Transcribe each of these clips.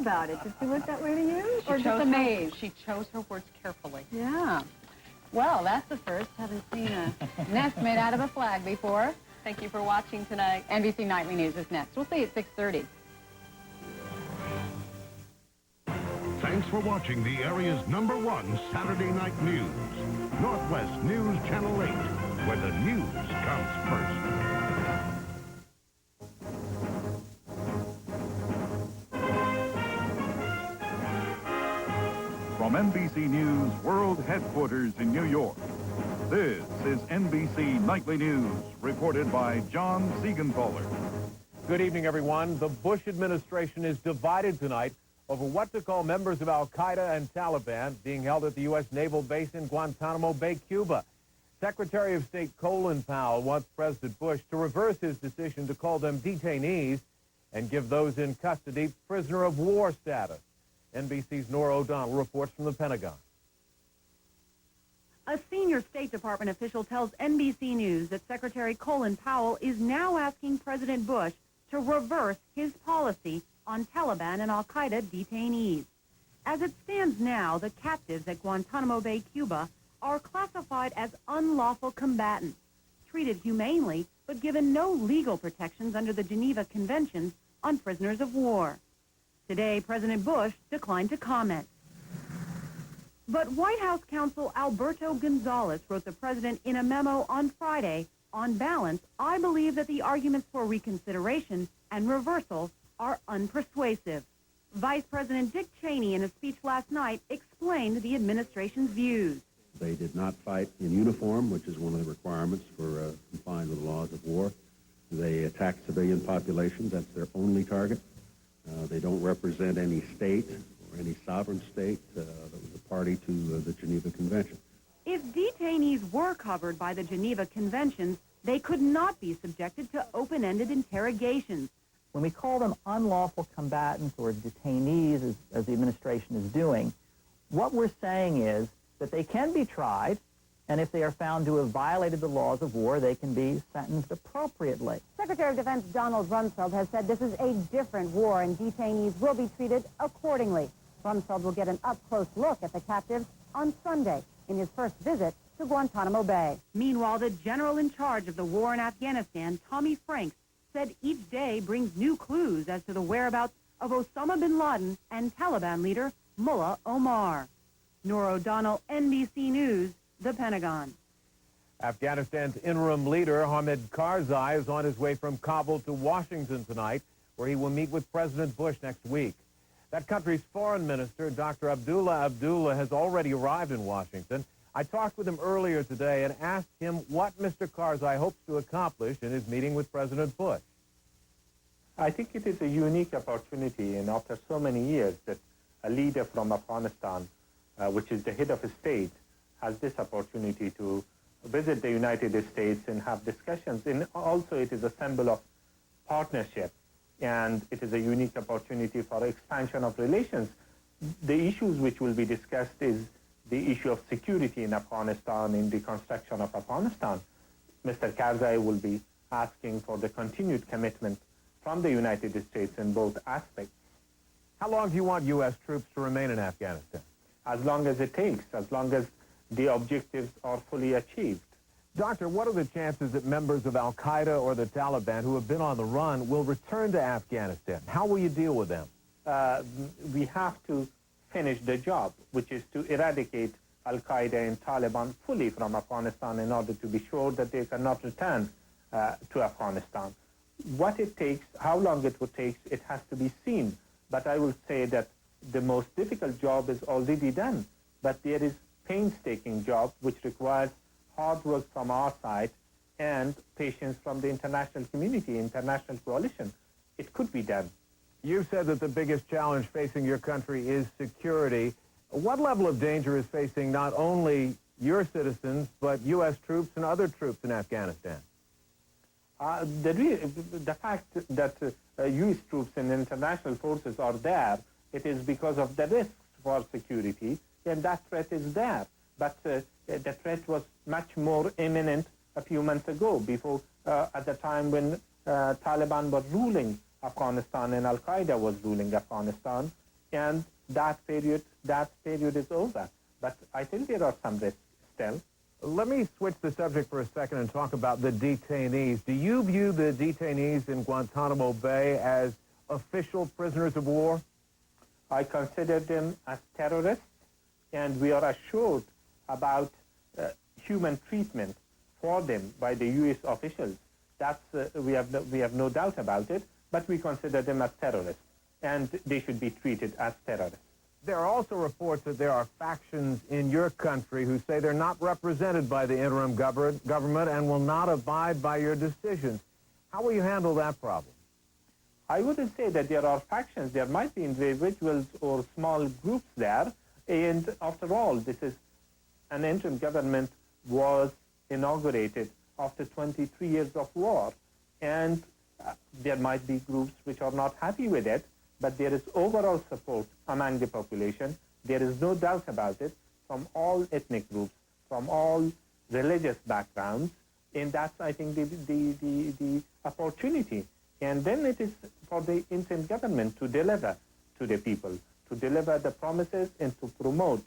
about it? Did she look that way to you? Or just amazed? She chose her words carefully. Yeah. Well, that's the first. Haven't seen a nest made out of a flag before. Thank you for watching tonight. NBC Nightly News is next. We'll see you at 6:30. Thanks for watching the area's #1 Saturday night news. Northwest News Channel 8, where the news comes first. From NBC News World Headquarters in New York, this is NBC Nightly News, reported by John Siegenthaler. Good evening, everyone. The Bush administration is divided tonight over what to call members of al-Qaeda and Taliban being held at the U.S. naval base in Guantanamo Bay, Cuba. Secretary of State Colin Powell wants President Bush to reverse his decision to call them detainees and give those in custody prisoner of war status. NBC's Nora O'Donnell reports from the Pentagon. A senior State Department official tells NBC News that Secretary Colin Powell is now asking President Bush to reverse his policy on Taliban and al-Qaeda detainees. As it stands now, the captives at Guantanamo Bay, Cuba, are classified as unlawful combatants, treated humanely, but given no legal protections under the Geneva Conventions on prisoners of war. Today, President Bush declined to comment. But White House counsel Alberto Gonzales wrote the president in a memo on Friday, on balance, I believe that the arguments for reconsideration and reversal are unpersuasive. Vice President Dick Cheney, in a speech last night, explained the administration's views. They did not fight in uniform, which is one of the requirements for complying with the laws of war. They attacked civilian populations. That's their only target. They don't represent any state or any sovereign state that was a party to the Geneva Convention. If detainees were covered by the Geneva Conventions, they could not be subjected to open-ended interrogations. When we call them unlawful combatants or detainees, as the administration is doing, what we're saying is that they can be tried, and if they are found to have violated the laws of war, they can be sentenced appropriately. Secretary of Defense Donald Rumsfeld has said this is a different war, and detainees will be treated accordingly. Rumsfeld will get an up-close look at the captives on Sunday in his first visit to Guantanamo Bay. Meanwhile, the general in charge of the war in Afghanistan, Tommy Franks, said each day brings new clues as to the whereabouts of Osama bin Laden and Taliban leader Mullah Omar. Nora O'Donnell, NBC News, the Pentagon. Afghanistan's interim leader, Hamid Karzai, is on his way from Kabul to Washington tonight, where he will meet with President Bush next week. That country's foreign minister, Dr. Abdullah Abdullah, has already arrived in Washington. I talked with him earlier today and asked him what Mr. Karzai hopes to accomplish in his meeting with President Bush. I think it is a unique opportunity, and after so many years, that a leader from Afghanistan, which is the head of a state, has this opportunity to visit the United States and have discussions. And also it is a symbol of partnership, and it is a unique opportunity for expansion of relations. The issues which will be discussed is the issue of security in Afghanistan, in the construction of Afghanistan. Mr. Karzai will be asking for the continued commitment from the United States in both aspects. How long do you want U.S. troops to remain in Afghanistan? As long as it takes, as long as the objectives are fully achieved. Doctor, what are the chances that members of al-Qaeda or the Taliban who have been on the run will return to Afghanistan? How will you deal with them? We have to finish the job, which is to eradicate al-Qaeda and Taliban fully from Afghanistan in order to be sure that they cannot return to Afghanistan. What it takes, how long it will take, it has to be seen. But I will say that the most difficult job is already done. But there is painstaking job which requires hard work from our side and patience from the international community, international coalition. It could be done. You've said that the biggest challenge facing your country is security. What level of danger is facing not only your citizens, but U.S. troops and other troops in Afghanistan? The fact that U.S. troops and international forces are there, it is because of the risks for security, and that threat is there. But the threat was much more imminent a few months ago, before at the time when Taliban was ruling Afghanistan and al-Qaeda was ruling Afghanistan. and that period is over. But I think there are some risks still. Let me switch the subject for a second and talk about the detainees. Do you view the detainees in Guantanamo Bay as official prisoners of war? I consider them as terrorists, and we are assured about human treatment for them by the U.S. officials. That's, we have no doubt about it, but we consider them as terrorists, and they should be treated as terrorists. There are also reports that there are factions in your country who say they're not represented by the interim government and will not abide by your decisions. How will you handle that problem? I wouldn't say that there are factions. There might be individuals or small groups there. And after all, this is an interim government was inaugurated after 23 years of war. And there might be groups which are not happy with it, but there is overall support among the population. There is no doubt about it, from all ethnic groups, from all religious backgrounds. And that's, I think, the opportunity. And then it is for the interim government to deliver to the people, to deliver the promises and to promote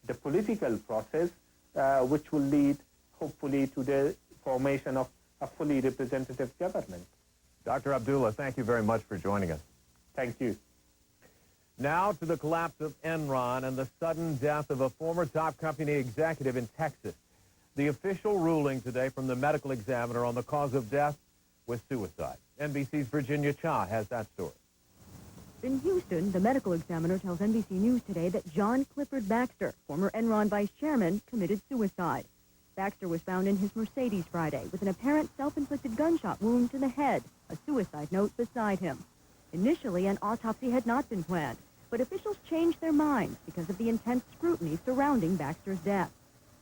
the political process, which will lead, hopefully, to the formation of a fully representative government. Dr. Abdullah, thank you very much for joining us. Thank you. Now to the collapse of Enron and the sudden death of a former top company executive in Texas. The official ruling today from the medical examiner on the cause of death was suicide. NBC's Virginia Cha has that story. In Houston, the medical examiner tells NBC News today that John Clifford Baxter, former Enron vice chairman, committed suicide. Baxter was found in his Mercedes Friday with an apparent self-inflicted gunshot wound to the head, a suicide note beside him. Initially, an autopsy had not been planned, but officials changed their minds because of the intense scrutiny surrounding Baxter's death.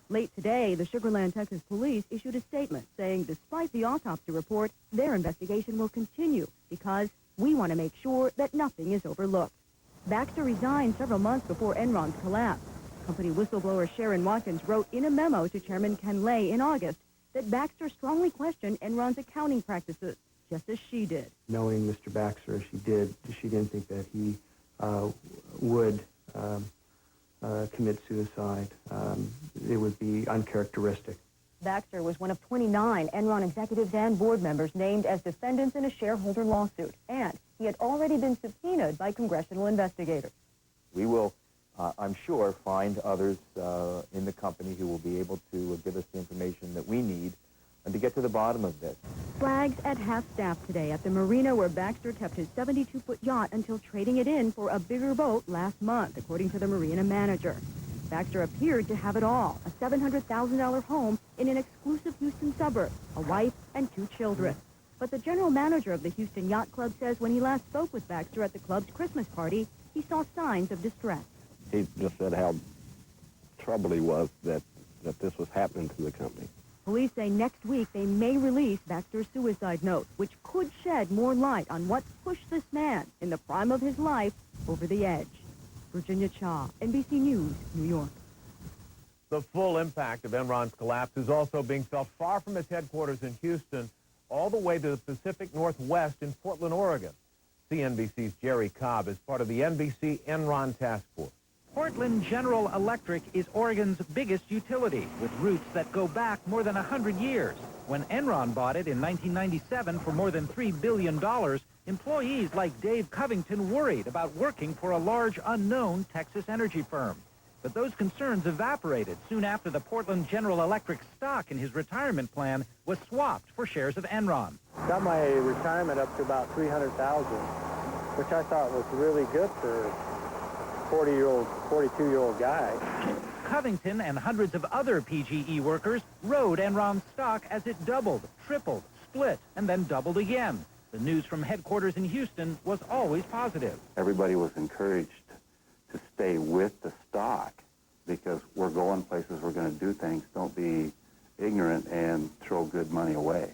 Late today, the Sugar Land, Texas police issued a statement saying despite the autopsy report, their investigation will continue because we want to make sure that nothing is overlooked. Baxter resigned several months before Enron's collapse. Company whistleblower Sharon Watkins wrote in a memo to Chairman Ken Lay in August that Baxter strongly questioned Enron's accounting practices, just as she did. Knowing Mr. Baxter as she did, she didn't think that he would commit suicide. It would be uncharacteristic. Baxter was one of 29 Enron executives and board members named as defendants in a shareholder lawsuit, and he had already been subpoenaed by congressional investigators. We will, I'm sure, find others in the company who will be able to give us the information that we need and to get to the bottom of this. Flags at half-staff today at the marina where Baxter kept his 72-foot yacht until trading it in for a bigger boat last month, according to the marina manager. Baxter appeared to have it all, a $700,000 home in an exclusive Houston suburb, a wife and 2 children. But the general manager of the Houston Yacht Club says when he last spoke with Baxter at the club's Christmas party, he saw signs of distress. He just said how troubled he was that this was happening to the company. Police say next week they may release Baxter's suicide note, which could shed more light on what pushed this man in the prime of his life over the edge. Virginia Cha, NBC News, New York. The full impact of Enron's collapse is also being felt far from its headquarters in Houston, all the way to the Pacific Northwest in Portland, Oregon. CNBC's Jerry Cobb is part of the NBC Enron Task Force. Portland General Electric is Oregon's biggest utility, with roots that go back more than 100 years. When Enron bought it in 1997 for more than $3 billion, employees like Dave Covington worried about working for a large unknown Texas energy firm. But those concerns evaporated soon after the Portland General Electric stock in his retirement plan was swapped for shares of Enron. Got my retirement up to about $300,000, which I thought was really good for a 42-year-old guy. Covington and hundreds of other PGE workers rode Enron's stock as it doubled, tripled, split, and then doubled again. The news from headquarters in Houston was always positive. Everybody was encouraged to stay with the stock because we're going places, we're going to do things. Don't be ignorant and throw good money away.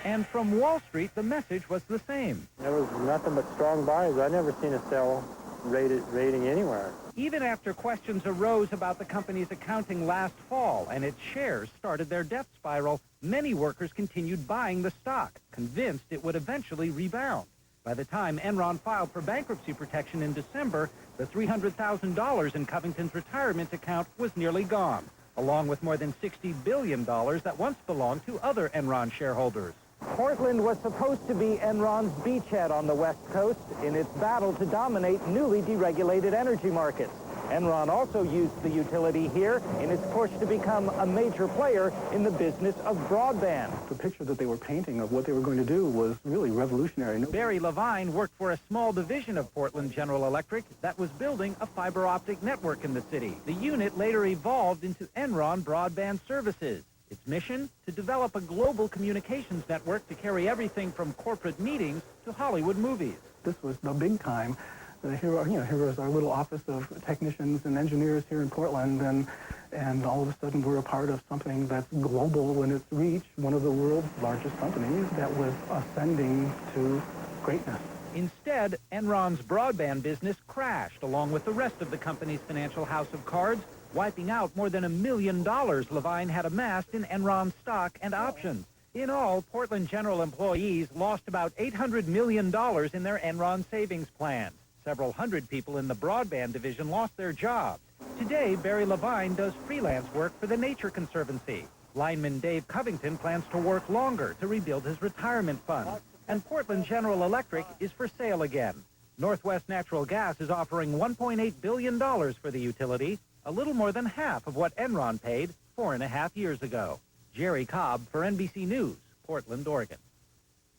And from Wall Street, the message was the same. There was nothing but strong buyers. I've never seen a sell rating anywhere. Even after questions arose about the company's accounting last fall and its shares started their death spiral, many workers continued buying the stock, convinced it would eventually rebound. By the time Enron filed for bankruptcy protection in December, the $300,000 in Covington's retirement account was nearly gone, along with more than $60 billion that once belonged to other Enron shareholders. Portland was supposed to be Enron's beachhead on the West Coast in its battle to dominate newly deregulated energy markets. Enron also used the utility here in its push to become a major player in the business of broadband. The picture that they were painting of what they were going to do was really revolutionary. Barry Levine worked for a small division of Portland General Electric that was building a fiber optic network in the city. The unit later evolved into Enron Broadband Services. Its mission? To develop a global communications network to carry everything from corporate meetings to Hollywood movies. This was the big time. Here was our little office of technicians and engineers here in Portland, and all of a sudden we're a part of something that's global in its reach, one of the world's largest companies that was ascending to greatness. Instead, Enron's broadband business crashed along with the rest of the company's financial house of cards, wiping out more than $1 million Levine had amassed in Enron stock and options. In all, Portland General employees lost about $800 million in their Enron savings plans. Several hundred people in the broadband division lost their jobs. Today, Barry Levine does freelance work for the Nature Conservancy. Lineman Dave Covington plans to work longer to rebuild his retirement fund. And Portland General Electric is for sale again. Northwest Natural Gas is offering $1.8 billion for the utility, a little more than half of what Enron paid 4.5 years ago. Jerry Cobb for NBC News, Portland, Oregon.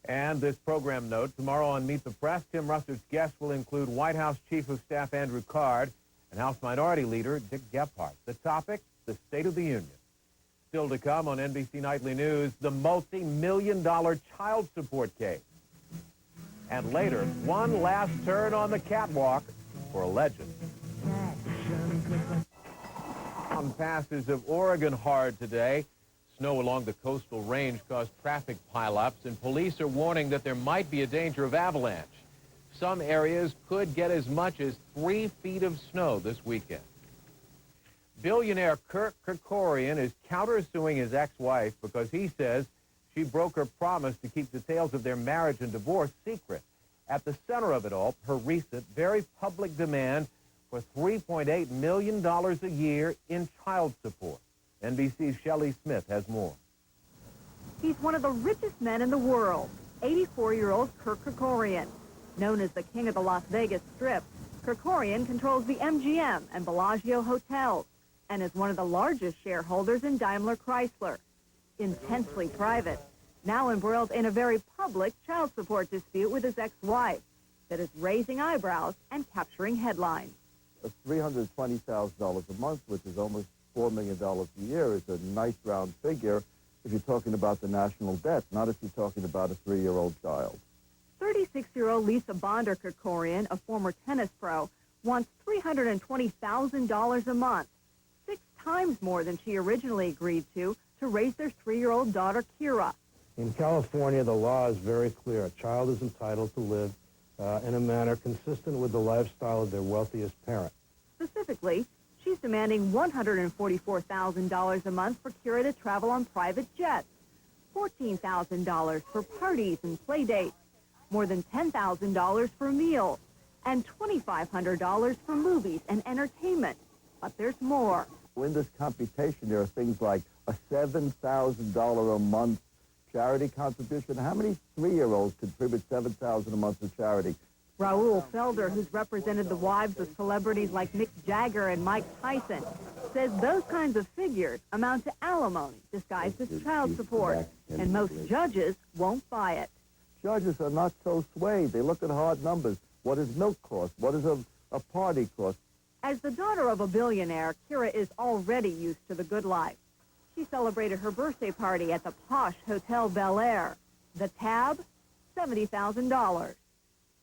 And this program note, tomorrow on Meet the Press, Tim Russert guests will include White House Chief of Staff Andrew Card and House Minority Leader Dick Gephardt. The topic, the State of the Union. Still to come on NBC Nightly News, the multi-million-dollar child support case. And later, one last turn on the catwalk for a legend. Passes of Oregon hard today. Snow along the coastal range caused traffic pileups, and police are warning that there might be a danger of avalanche. Some areas could get as much as 3 feet of snow this weekend. Billionaire Kirk Kerkorian is countersuing his ex-wife because he says she broke her promise to keep details of their marriage and divorce secret. At the center of it all, her recent, very public demand for $3.8 million a year in child support. NBC's Shelley Smith has more. He's one of the richest men in the world, 84-year-old Kirk Kerkorian. Known as the king of the Las Vegas Strip, Kerkorian controls the MGM and Bellagio hotels and is one of the largest shareholders in Daimler Chrysler. Intensely private, now embroiled in a very public child support dispute with his ex-wife that is raising eyebrows and capturing headlines. $320,000 a month, which is almost $4 million a year, is a nice round figure if you're talking about the national debt, not if you're talking about a 3-year-old child. 36-year-old Lisa Bonder Kerkorian, a former tennis pro, wants $320,000 a month, 6 times more than she originally agreed to raise their 3-year-old daughter, Kira. In California, the law is very clear. A child is entitled to live in a manner consistent with the lifestyle of their wealthiest parent. Specifically, she's demanding $144,000 a month for Kira to travel on private jets, $14,000 for parties and play dates, more than $10,000 for meals, and $2,500 for movies and entertainment. But there's more. In this computation, there are things like a $7,000 a month charity contribution. How many 3-year-olds contribute $7,000 a month to charity? Raul Felder, who's represented the wives of celebrities like Mick Jagger and Mike Tyson, says those kinds of figures amount to alimony disguised as child support, and most judges won't buy it. Judges are not so swayed. They look at hard numbers. What does milk cost? What does a party cost? As the daughter of a billionaire, Kira is already used to the good life. She celebrated her birthday party at the posh Hotel Bel Air. The tab, $70,000.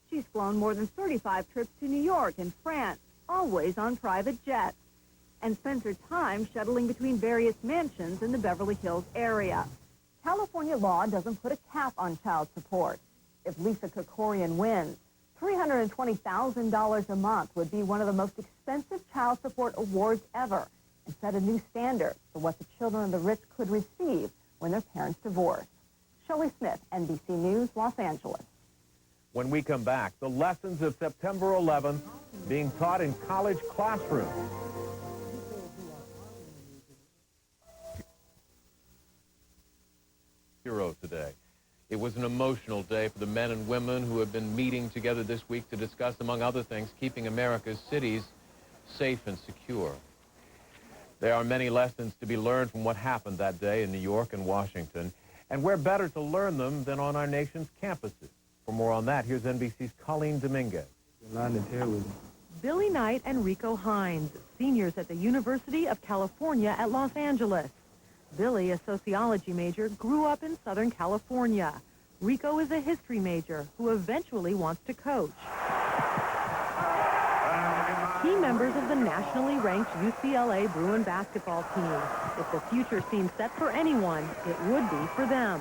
She's flown more than 35 trips to New York and France, always on private jets, and spends her time shuttling between various mansions in the Beverly Hills area. California law doesn't put a cap on child support. If Lisa Kerkorian wins, $320,000 a month would be one of the most expensive child support awards ever and set a new standard for what the children of the rich could receive when their parents divorce. Shelley Smith, NBC News, Los Angeles. When we come back, the lessons of September 11th being taught in college classrooms. Hero today. It was an emotional day for the men and women who have been meeting together this week to discuss, among other things, keeping America's cities safe and secure. There are many lessons to be learned from what happened that day in New York and Washington, and where better to learn them than on our nation's campuses. For more on that, here's NBC's Colleen Dominguez. Billy Knight and Rico Hines, seniors at the University of California at Los Angeles. Billy, a sociology major, grew up in Southern California. Rico is a history major who eventually wants to coach. Key members of the nationally ranked UCLA Bruin basketball team. If the future seemed set for anyone, it would be for them.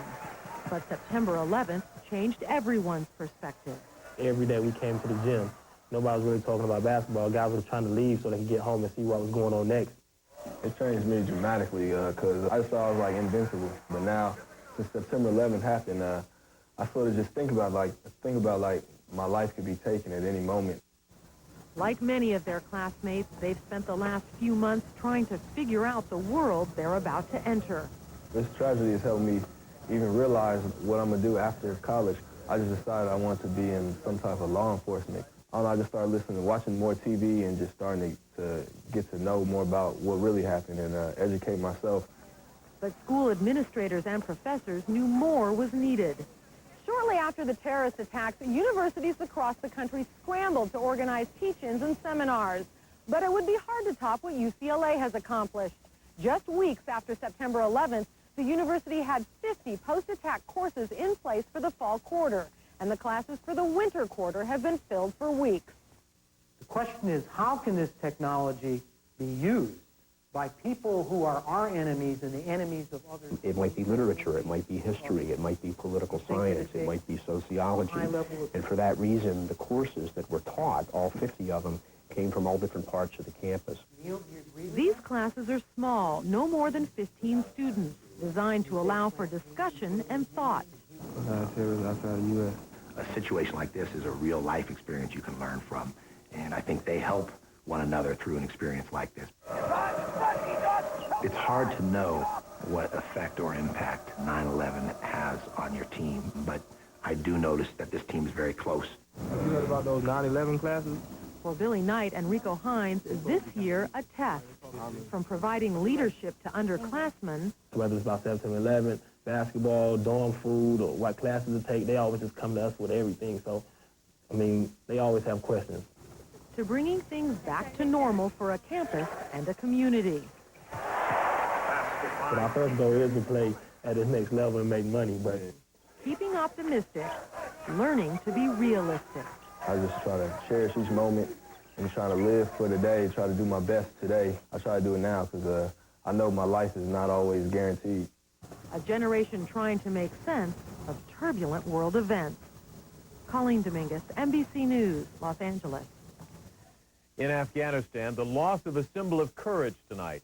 But September 11th changed everyone's perspective. Every day we came to the gym, nobody was really talking about basketball. Guys were trying to leave so they could get home and see what was going on next. It changed me dramatically because I thought I was like invincible. But now, since September 11th happened, I sort of just think about like my life could be taken at any moment. Like many of their classmates, they've spent the last few months trying to figure out the world they're about to enter. This tragedy has helped me even realize what I'm going to do after college. I just decided I wanted to be in some type of law enforcement. I just started listening, watching more TV, and just starting to get to know more about what really happened and educate myself. But school administrators and professors knew more was needed. Shortly after the terrorist attacks, universities across the country scrambled to organize teach-ins and seminars. But it would be hard to top what UCLA has accomplished. Just weeks after September 11th, the university had 50 post-attack courses in place for the fall quarter, and the classes for the winter quarter have been filled for weeks. The question is, how can this technology be used by people who are our enemies and the enemies of others? It might be literature, it might be history, it might be political science, it might be sociology. And for that reason, the courses that were taught, all 50 of them, came from all different parts of the campus. These classes are small, no more than 15 students, designed to allow for discussion and thought. A situation like this is a real life experience you can learn from, and I think they help one another through an experience like this. It's hard to know what effect or impact 9/11 has on your team, but I do notice that this team is very close. Have you heard about those 9/11 classes? For Billy Knight and Rico Hines, this year a test. From providing leadership to underclassmen, Whether it's about September 11th, basketball, dorm food, or what classes to take, they always just come to us with everything. So, I mean, they always have questions. to bringing things back to normal for a campus and a community. But our first goal is to play at this next level and make money, but Keeping optimistic, learning to be realistic. I just try to cherish each moment and try to live for the day, try to do my best today. I try to do it now because I know my life is not always guaranteed. A generation trying to make sense of turbulent world events. Colleen Dominguez, NBC News, Los Angeles. In Afghanistan, the loss of a symbol of courage tonight.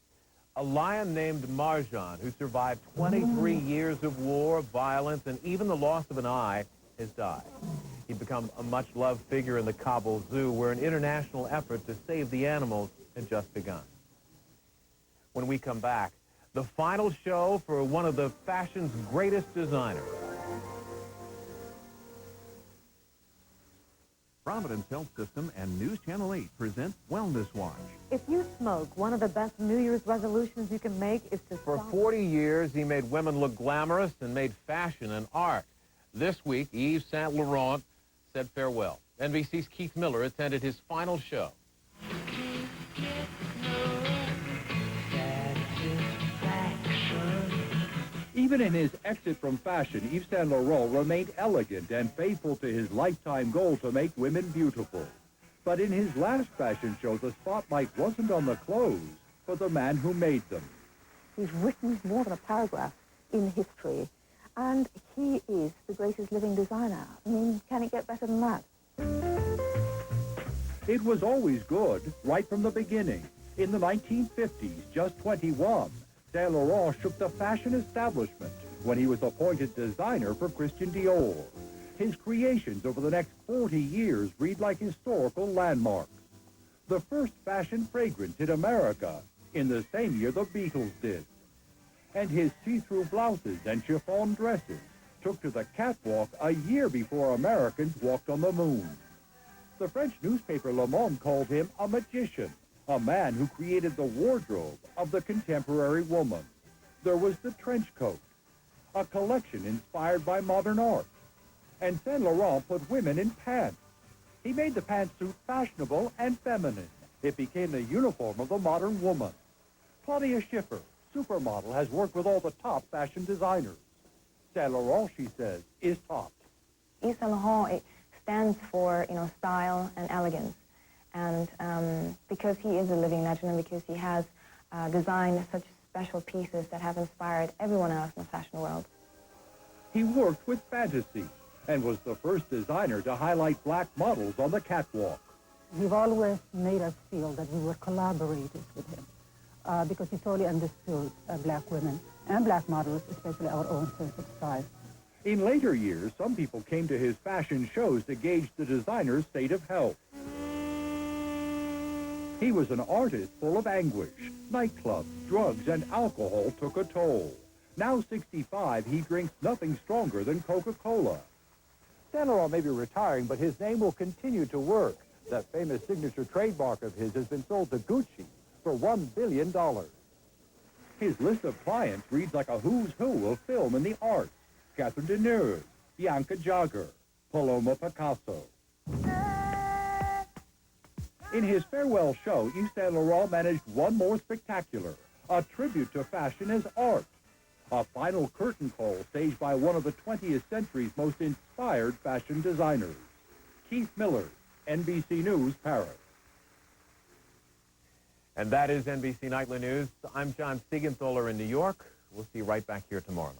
A lion named Marjan, who survived 23 years of war, violence, and even the loss of an eye, has died. He'd become a much-loved figure in the Kabul Zoo, where an international effort to save the animals had just begun. When we come back, the final show for one of the fashion's greatest designers. Providence Health System and News Channel 8 present Wellness Watch. If you smoke, one of the best New Year's resolutions you can make is to For stop. 40 years, he made women look glamorous and made fashion an art. This week, Yves Saint Laurent said farewell. NBC's Keith Miller attended his final show. Even in his exit from fashion, Yves Saint Laurent remained elegant and faithful to his lifetime goal to make women beautiful. But in his last fashion show, the spotlight wasn't on the clothes, but the man who made them. He's written more than a paragraph in history, and he is the greatest living designer. I mean, can it get better than that? It was always good, right from the beginning. In the 1950s, just 21, Saint Laurent shook the fashion establishment when he was appointed designer for Christian Dior. His creations over the next 40 years read like historical landmarks. The first fashion fragrance hit America in the same year the Beatles did. And his see-through blouses and chiffon dresses took to the catwalk a year before Americans walked on the moon. The French newspaper Le Monde called him a magician, a man who created the wardrobe of the contemporary woman. There was the trench coat, a collection inspired by modern art. And Saint Laurent put women in pants. He made the pantsuit fashionable and feminine. It became the uniform of the modern woman. Claudia Schiffer, supermodel, has worked with all the top fashion designers. Saint Laurent, she says, is top. Yves Saint Laurent, it stands for, style and elegance. And because he is a living legend and because he has designed such special pieces that have inspired everyone else in the fashion world. He worked with fantasy and was the first designer to highlight black models on the catwalk. He's always made us feel that we were collaborators with him because he totally understood black women and black models, especially our own sense of style. In later years, some people came to his fashion shows to gauge the designer's state of health. He was an artist full of anguish. Nightclubs, drugs, and alcohol took a toll. Now 65, he drinks nothing stronger than Coca-Cola. Saint Laurent may be retiring, but his name will continue to work. That famous signature trademark of his has been sold to Gucci for $1 billion. His list of clients reads like a who's who of film and the arts. Catherine Deneuve, Bianca Jagger, Paloma Picasso. In his farewell show, Yves Saint Laurent managed one more spectacular, a tribute to fashion as art. A final curtain call staged by one of the 20th century's most inspired fashion designers. Keith Miller, NBC News, Paris. And that is NBC Nightly News. I'm John Siegenthaler in New York. We'll see you right back here tomorrow night.